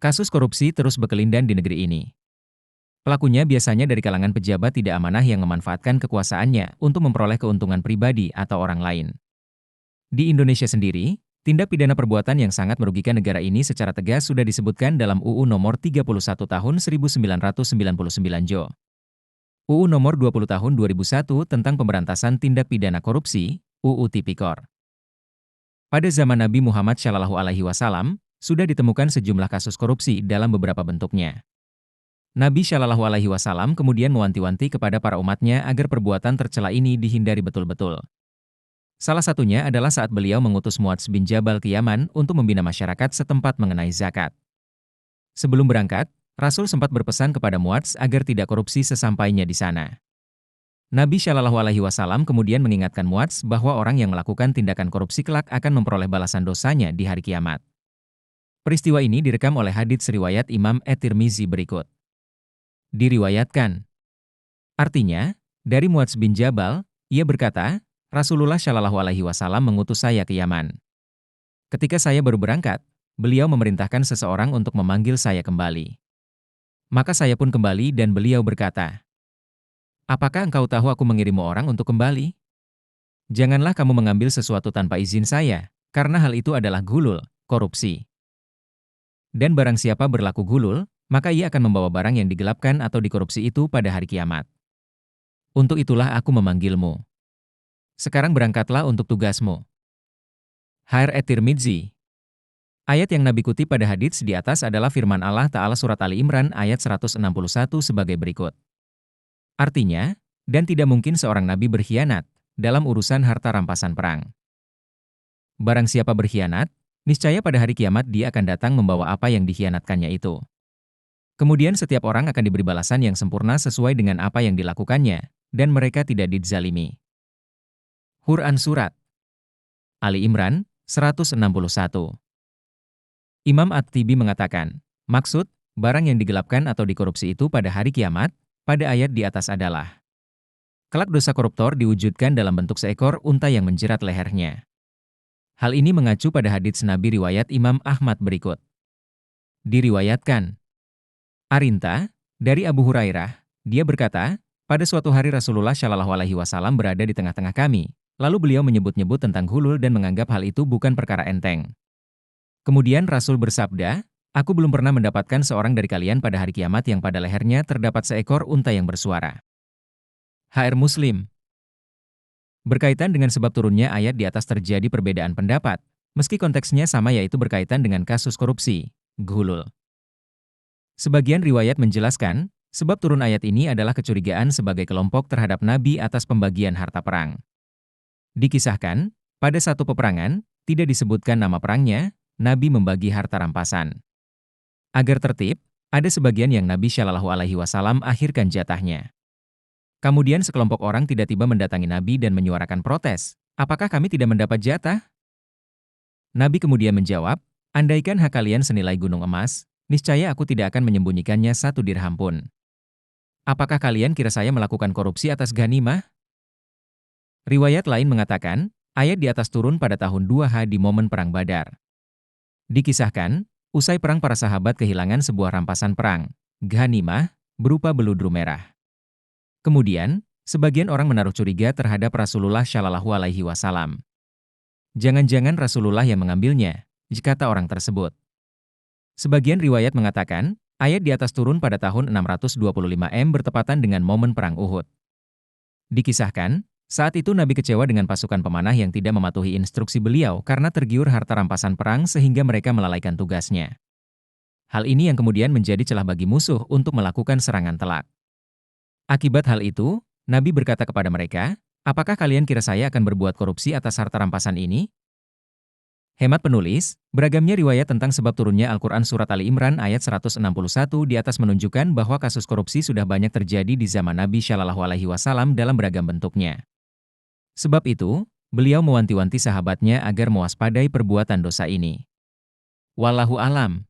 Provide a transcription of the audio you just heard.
Kasus korupsi terus berkelindan di negeri ini. Pelakunya biasanya dari kalangan pejabat tidak amanah yang memanfaatkan kekuasaannya untuk memperoleh keuntungan pribadi atau orang lain. Di Indonesia sendiri, tindak pidana perbuatan yang sangat merugikan negara ini secara tegas sudah disebutkan dalam UU Nomor 31 Tahun 1999 Jo. UU Nomor 20 Tahun 2001 tentang Pemberantasan Tindak Pidana Korupsi, UU Tipikor. Pada zaman Nabi Muhammad SAW, sudah ditemukan sejumlah kasus korupsi dalam beberapa bentuknya. Nabi Shallallahu Alaihi Wasallam kemudian mewanti-wanti kepada para umatnya agar perbuatan tercela ini dihindari betul-betul. Salah satunya adalah saat beliau mengutus Muadz bin Jabal ke Yaman untuk membina masyarakat setempat mengenai zakat. Sebelum berangkat, Rasul sempat berpesan kepada Muadz agar tidak korupsi sesampainya di sana. Nabi Shallallahu Alaihi Wasallam kemudian mengingatkan Muadz bahwa orang yang melakukan tindakan korupsi kelak akan memperoleh balasan dosanya di hari kiamat. Peristiwa ini direkam oleh hadits riwayat Imam At-Tirmizi berikut. Diriwayatkan. Artinya, dari Muadz bin Jabal, ia berkata, Rasulullah Shallallahu Alaihi Wasallam mengutus saya ke Yaman. Ketika saya baru berangkat, beliau memerintahkan seseorang untuk memanggil saya kembali. Maka saya pun kembali dan beliau berkata, apakah engkau tahu aku mengirimmu orang untuk kembali? Janganlah kamu mengambil sesuatu tanpa izin saya, karena hal itu adalah gulul, korupsi. Dan barang siapa berlaku gulul, maka ia akan membawa barang yang digelapkan atau dikorupsi itu pada hari kiamat. Untuk itulah aku memanggilmu. Sekarang berangkatlah untuk tugasmu. Hadits At-Tirmizi. Ayat yang Nabi kutip pada hadits di atas adalah firman Allah Ta'ala surat Ali Imran ayat 161 sebagai berikut. Artinya, dan tidak mungkin seorang Nabi berkhianat dalam urusan harta rampasan perang. Barang siapa berkhianat, niscaya pada hari kiamat dia akan datang membawa apa yang dikhianatkannya itu. Kemudian setiap orang akan diberi balasan yang sempurna sesuai dengan apa yang dilakukannya, dan mereka tidak dizalimi. Quran Surat Ali Imran, 161. Imam At-Tibi mengatakan, maksud, barang yang digelapkan atau dikorupsi itu pada hari kiamat, pada ayat di atas adalah kelak dosa koruptor diwujudkan dalam bentuk seekor unta yang menjerat lehernya. Hal ini mengacu pada hadits Nabi riwayat Imam Ahmad berikut. Diriwayatkan. Arinta, dari Abu Hurairah, dia berkata, pada suatu hari Rasulullah Shallallahu Alaihi Wasallam berada di tengah-tengah kami, lalu beliau menyebut-nyebut tentang gulul dan menganggap hal itu bukan perkara enteng. Kemudian Rasul bersabda, aku belum pernah mendapatkan seorang dari kalian pada hari kiamat yang pada lehernya terdapat seekor unta yang bersuara. HR Muslim. Berkaitan dengan sebab turunnya ayat di atas terjadi perbedaan pendapat, meski konteksnya sama yaitu berkaitan dengan kasus korupsi, gulul. Sebagian riwayat menjelaskan, sebab turun ayat ini adalah kecurigaan sebagai kelompok terhadap Nabi atas pembagian harta perang. Dikisahkan, pada satu peperangan, tidak disebutkan nama perangnya, Nabi membagi harta rampasan. Agar tertib, ada sebagian yang Nabi Shallallahu Alaihi Wasallam akhirkan jatahnya. Kemudian sekelompok orang tiba-tiba mendatangi Nabi dan menyuarakan protes, apakah kami tidak mendapat jatah? Nabi kemudian menjawab, andaikan hak kalian senilai gunung emas, niscaya aku tidak akan menyembunyikannya 1 dirham pun. Apakah kalian kira saya melakukan korupsi atas ghanimah? Riwayat lain mengatakan, ayat di atas turun pada tahun 2H di momen Perang Badar. Dikisahkan, usai perang para sahabat kehilangan sebuah rampasan perang, ghanimah, berupa beludru merah. Kemudian, sebagian orang menaruh curiga terhadap Rasulullah Shallallahu Alaihi Wasallam. Jangan-jangan Rasulullah yang mengambilnya, kata orang tersebut. Sebagian riwayat mengatakan, ayat di atas turun pada tahun 625 bertepatan dengan momen Perang Uhud. Dikisahkan, saat itu Nabi kecewa dengan pasukan pemanah yang tidak mematuhi instruksi beliau karena tergiur harta rampasan perang sehingga mereka melalaikan tugasnya. Hal ini yang kemudian menjadi celah bagi musuh untuk melakukan serangan telak. Akibat hal itu, Nabi berkata kepada mereka, apakah kalian kira saya akan berbuat korupsi atas harta rampasan ini? Hemat penulis, beragamnya riwayat tentang sebab turunnya Al-Quran Surat Ali Imran ayat 161 di atas menunjukkan bahwa kasus korupsi sudah banyak terjadi di zaman Nabi Shallallahu Alaihi Wasallam dalam beragam bentuknya. Sebab itu, beliau mewanti-wanti sahabatnya agar mewaspadai perbuatan dosa ini. Wallahu alam.